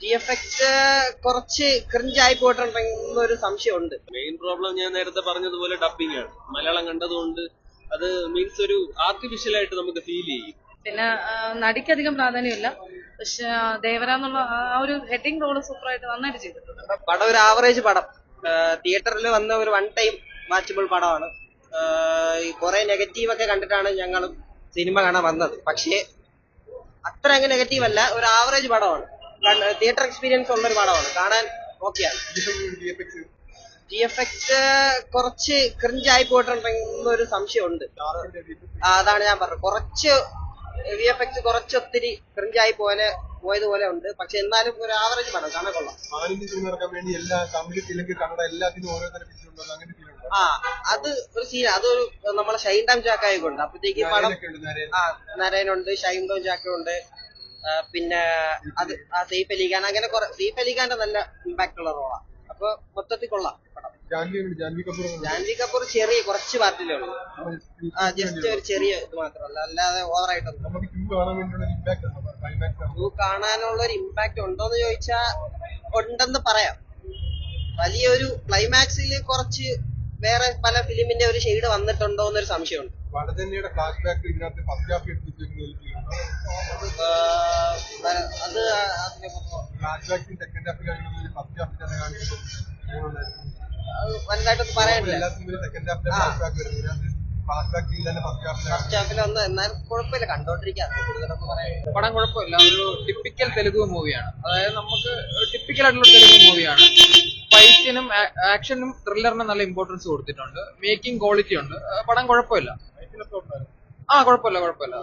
GFX കുറച്ച് ക്രിഞ്ചായി പോയിട്ടുണ്ടെന്നൊരു സംശയമുണ്ട്. Main problem ഞാൻ നേരത്തെ പറഞ്ഞതുപോലെ ഡബിംഗ് ആണ്. മലയാളം കണ്ടതുകൊണ്ട് അത് മീൻസ് ഒരു ആർട്ടിഫിഷ്യൽ ആയിട്ട് നമുക്ക് ഫീൽ ചെയ്യും. പിന്നെ നടിക്കധികം പ്രാധാന്യമില്ല, പക്ഷെ ദേവര എന്നുള്ള ആ ഒരു ഹെഡിങ് റോള് സൂപ്പറായിട്ട് നന്നായിട്ട് ചെയ്തിട്ടുണ്ട്. പടം ഒരു ആവറേജ് പടം. തിയേറ്ററിൽ വന്ന ഒരു വൺ ടൈം വാച്ചബിൾ പടമാണ്. കുറെ നെഗറ്റീവ് ഒക്കെ കണ്ടിട്ടാണ് ഞങ്ങളും സിനിമ കാണാൻ വന്നത്. പക്ഷേ അത്ര അങ്ങ് നെഗറ്റീവ് അല്ല, ഒരു ആവറേജ് പടമാണ്. തിയേറ്റർ എക്സ്പീരിയൻസ് ഉള്ള ഒരു പടമാണ്, കാണാൻ ഓക്കെയാണ്. GFX കുറച്ച് ക്രിഞ്ചായി പോയിട്ടുണ്ടെന്നൊരു സംശയമുണ്ട്. അതാണ് ഞാൻ പറഞ്ഞത്. കുറച്ച് VFX കുറച്ച് ഒത്തിരി ക്രിഞ്ചായി പോയതുപോലെ ഉണ്ട്. പക്ഷെ എന്നാലും ഒരു ആവറേജ് പടം, കാണാൻ കൊള്ളാം. അത് ഒരു സീൻ, അതൊരു നമ്മളെ ഷൈൻ ടോം ചാക്കോയൊക്കെ ഉണ്ട്. അപ്പഴത്തേക്ക് പടം നരയനുണ്ട്, ഷൈൻ ടോം ചാക്കോ ഉണ്ട്, പിന്നെ അത് സെയ്ഫ് അലി ഖാൻ, അങ്ങനെ സെയ്ഫ് അലി ഖാന്റെ നല്ല ഇമ്പാക്ട് ഉള്ള റോളാണ്. അപ്പൊ മൊത്തത്തിൽ കൊള്ളാം പടം. ജാൻവി കപൂർ ചെറിയ കുറച്ച് പാർട്ടിലേ ഉള്ളൂ. ജസ്റ്റ് ഒരു ചെറിയ ഇത് മാത്രമല്ല, അല്ലാതെ ഓവറായിട്ടൊന്നും. കാണാനുള്ള ഒരു ഇമ്പാക്ട് ഉണ്ടോന്ന് ചോദിച്ചാ ഉണ്ടെന്ന് പറയാം. വലിയൊരു ക്ലൈമാക്സിൽ കുറച്ച് വേറെ പല ഫിലിമിന്റെ ഒരു ഷെയ്ഡ് വന്നിട്ടുണ്ടോ എന്നൊരു സംശയമുണ്ട്. അത് വലുതായിട്ടൊന്നും പറയാനില്ല. ഫസ്റ്റ് ഹാഫിൽ ഒന്ന്, എന്നാലും കുഴപ്പമില്ല, കണ്ടോണ്ടിരിക്കാം. പടം കുഴപ്പമില്ല. ഒരു ടിപ്പിക്കൽ തെലുഗു മൂവിയാണ്. അതായത് നമുക്ക് ടിപ്പിക്കൽ ആയിട്ടുള്ള തെലുഗു മൂവിയാണ്. ഫൈറ്റിനും ആക്ഷനും ത്രില്ലറിനും നല്ല ഇമ്പോർട്ടൻസ് കൊടുത്തിട്ടുണ്ട്. മേക്കിംഗ് ക്വാളിറ്റി ഉണ്ട്. പടം കുഴപ്പമില്ല. കുഴപ്പമില്ല.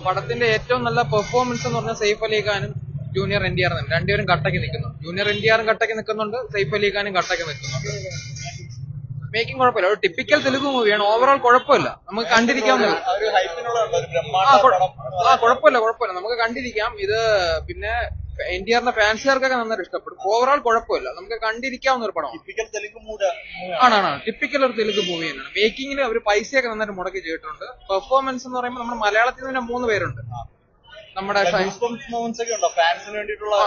പടത്തിന്റെ ഏറ്റവും നല്ല പെർഫോമൻസ് എന്ന് പറഞ്ഞാൽ സെയ്ഫ് അലി ഖാനും ജൂനിയർ NTR രണ്ടുപേരും കട്ടയ്ക്ക് നിൽക്കുന്നു. ജൂനിയർ NTR കട്ടയ്ക്ക് നിൽക്കുന്നുണ്ട്, സെയ്ഫ് അലി ഖാനും കട്ടയ്ക്ക് നിൽക്കുന്നുണ്ട്. മേക്കിംഗ് കുഴപ്പമില്ല. ഒരു ടിപ്പിക്കൽ തെലുഗു മൂവിയാണ്. ഓവറോൾ കുഴപ്പമില്ല, നമുക്ക് കണ്ടിരിക്കാവുന്ന. കുഴപ്പമില്ല, നമുക്ക് കണ്ടിരിക്കാം. ഇത് പിന്നെ NTRന്റെ ഫാൻസുകാർക്കൊക്കെ നന്നായിട്ട് ഇഷ്ടപ്പെടും. ഓവറോൾ കുഴപ്പമില്ല, നമുക്ക് കണ്ടിരിക്കാവുന്ന ഒരു പടം. ആണ് ടിപ്പിക്കൽ ഒരു തെലുഗു മൂവി തന്നെയാണ്. മേക്കിങ്ങിൽ അവർ പൈസയൊക്കെ നന്നായിട്ട് മുടക്കി ചെയ്തിട്ടുണ്ട്. പെർഫോമൻസ് എന്ന് പറയുമ്പോൾ നമ്മുടെ മലയാളത്തിൽ തന്നെ 3 പേരുണ്ട്. നമ്മുടെ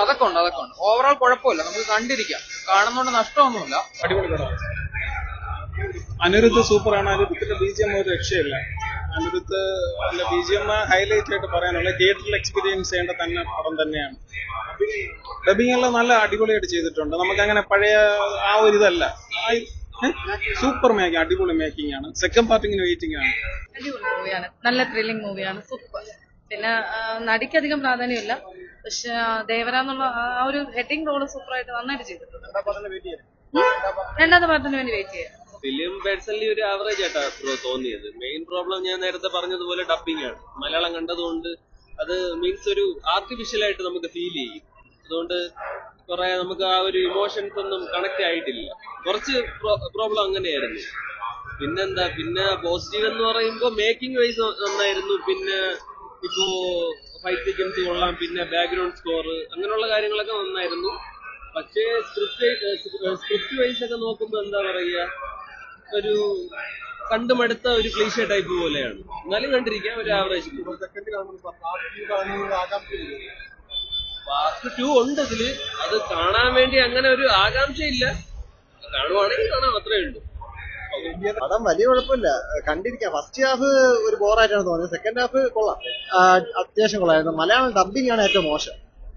അതൊക്കെ ഉണ്ട്. ഓവറോൾ കുഴപ്പമില്ല, നമുക്ക് കണ്ടിരിക്കാം. കാണുന്നതുകൊണ്ട് നഷ്ടമൊന്നുമില്ല. അടിപൊളി പടം. അനിരുദ്ധ് സൂപ്പറാണ്. അനിരുദ്ധത്തിന്റെ BGM ഒരു രക്ഷയില്ല. അനിരുദ്ധ് BGM ഹൈലൈറ്റ് ആയിട്ട് പറയാനുള്ള തിയേറ്ററിൽ എക്സ്പീരിയൻസ് ചെയ്യേണ്ട തന്നെ പടം തന്നെയാണ്. ഡബിംഗ് എല്ലാം നല്ല അടിപൊളിയായിട്ട് ചെയ്തിട്ടുണ്ട്. നമുക്ക് അങ്ങനെ പഴയ ആ ഒരു ഇതല്ല. സൂപ്പർ മേക്കിംഗ്, അടിപൊളി മേക്കിംഗ് ആണ്. സെക്കൻഡ് പാർട്ടിങ്ങിന് വെയിറ്റിംഗ് ആണ്. അടിപൊളി മൂവിയാണ്, നല്ല ത്രില്ലിംഗ് മൂവിയാണ്, സൂപ്പർ. പിന്നെ നടിക്കധികം പ്രാധാന്യമില്ല, പക്ഷെ ദേവര എന്നുള്ള ആ ഒരു ഹെഡിങ് റോള് സൂപ്പറായിട്ട് നന്നായിട്ട് ചെയ്തിട്ടുണ്ട്. രണ്ടാമത്തെ പാർട്ടിന് വേണ്ടി വെയിറ്റ് ചെയ്യാം. ഫിലിം പേഴ്സണലി ഒരു ആവറേജ് ആയിട്ടാണ് തോന്നിയത്. മെയിൻ പ്രോബ്ലം ഞാൻ നേരത്തെ പറഞ്ഞതുപോലെ ഡബിംഗ് ആണ്. മലയാളം കണ്ടതുകൊണ്ട് അത് മീൻസ് ഒരു ആർട്ടിഫിഷ്യൽ ആയിട്ട് നമുക്ക് ഫീൽ ചെയ്യും. അതുകൊണ്ട് കുറെ നമുക്ക് ആ ഒരു ഇമോഷൻസ് ഒന്നും കണക്ട് ആയിട്ടില്ല. കുറച്ച് പ്രോബ്ലം അങ്ങനെയായിരുന്നു. പിന്നെ പോസിറ്റീവ് എന്ന് പറയുമ്പോൾ മേക്കിംഗ് വൈസ് നന്നായിരുന്നു. പിന്നെ ഇപ്പോ ഫൈറ്റ് സീക്വൻസ് കൊള്ളാം, പിന്നെ ബാക്ക്ഗ്രൗണ്ട് സ്കോർ, അങ്ങനെയുള്ള കാര്യങ്ങളൊക്കെ നന്നായിരുന്നു. പക്ഷേ സ്ക്രിപ്റ്റ് വൈസ് ഒക്കെ നോക്കുമ്പോ എന്താ പറയുക, ഒരു കണ്ടുമടുത്ത ഒരു ക്ലീഷേ ടൈപ്പ് പോലെയാണ്. എന്നാലും കണ്ടിരിക്കാം, ഒരു ആവറേജ്. പാർട്ട് 2 ഉണ്ട് ഇതില്. അത് കാണാൻ വേണ്ടി അങ്ങനെ ഒരു ആകാംക്ഷയില്ല. കാണുവാണെങ്കിൽ കാണാം, അത്രേ ഉള്ളൂ. പടം വലിയ കുഴപ്പമില്ല, കണ്ടിരിക്കാം. ഫസ്റ്റ് ഹാഫ് ഒരു ബോറായിട്ടാണ് തോന്നിയത്. സെക്കൻഡ് ഹാഫ് കൊള്ളാം, അത്യാവശ്യം കൊള്ളായിരുന്നു. മലയാളം ഡബിംഗ് ആണ് ഏറ്റവും മോശം.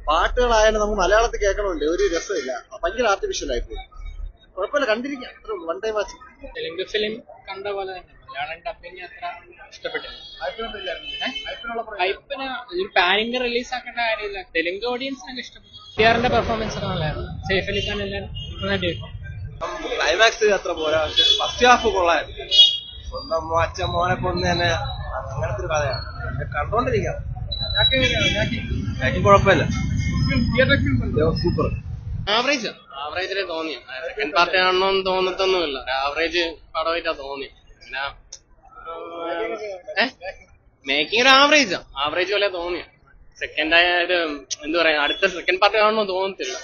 പാട്ടുകളായാലും നമുക്ക് മലയാളത്തിൽ കേൾക്കണമല്ലോ, ഒരു രസമില്ല, ഭയങ്കര ആർട്ടിഫിഷ്യൽ ആയിട്ട്. കുഴപ്പമില്ല, കണ്ടിരിക്കാം. അത്ര one time watch. Telugu film കണ്ട പോലെ തന്നെ മലയാളം ഡബിങ് അത്ര ഇഷ്ടപ്പെട്ടില്ല. ഹൈപ്പിന് ഒരു പാൻ ഇന്ത്യ റിലീസ് ആക്കേണ്ട കാര്യമില്ല. തെലുങ്ക് ഓഡിയൻസിനൊക്കെ ഇഷ്ടപ്പെട്ടു. NTRന്റെ പെർഫോമൻസ് ഒക്കെ നല്ലതായിരുന്നു. സെയ്ഫ് അലി ഖാൻ എല്ലാം നന്നായിട്ട്. ക്ലൈമാക്സ് അത്ര പോരാ, പക്ഷെ ഫസ്റ്റ് ഹാഫ് കൊള്ളായിരുന്നു. സ്വന്തം അച്ഛൻ മോനെ കൊന്ന് തന്നെ, അങ്ങനത്തെ ഒരു കഥയാണ്. കണ്ടോണ്ടിരിക്കാം. കുഴപ്പമില്ല, സൂപ്പർ. ആവറേജിലെ തോന്നിയ സെക്കൻഡ് പാർട്ടി ആണെന്നൊന്നും തോന്നത്തൊന്നുമില്ല. ആവറേജ് പടമായിട്ടാ തോന്നി. പിന്നെ മേക്കിംഗ് ഒരു ആവറേജ് പോലെ തോന്നിയ. സെക്കൻഡ് ആയത് എന്താ പറയാ, അടുത്ത സെക്കൻഡ് പാർട്ടി ആണെന്നോ തോന്നത്തില്ല.